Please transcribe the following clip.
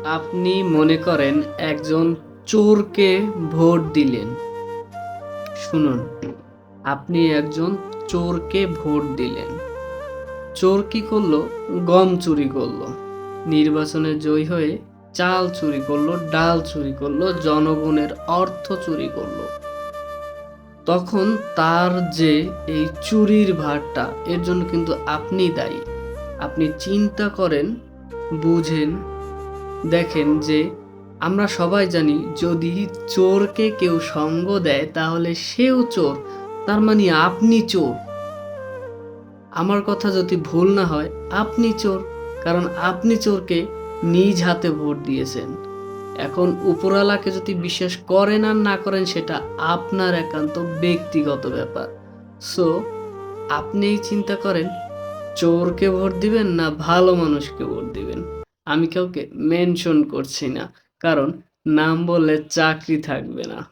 আপনি মনে করেন একজন চোরকে ভোট দিলেন। শুনুন, আপনি একজন চোরকে ভোট দিলেন। চোর কি করলো? গম চুরি করলো। নির্বাচনে জয়ী হয়ে চাল চুরি করলো, ডাল চুরি করলো, জনগণের অর্থ চুরি করলো। তখন তার যে এই চুরির ভারটা, এর জন্য কিন্তু আপনিই দায়ী। আপনি চিন্তা করেন, বুঝেন, দেখেন যে আমরা সবাই জানি যদি চোরকে কেউ সঙ্গ দেয় তাহলে সেও চোর। তার মানে আপনি চোর। আমার কথা যদি ভুল না হয়, আপনি চোর। কারণ আপনি চোরকে নিজ হাতে ভোট দিয়েছেন। এখন উপরওয়ালাকে যদি বিশ্বাস করেন আর না করেন সেটা আপনার একান্ত ব্যক্তিগত ব্যাপার। সো আপনিই চিন্তা করেন চোরকে ভোট দিবেন না ভালো মানুষকে ভোট দিবেন। আমি কাউকে মেনশন করছি না, কারণ নাম বললে চাকরি থাকবে না।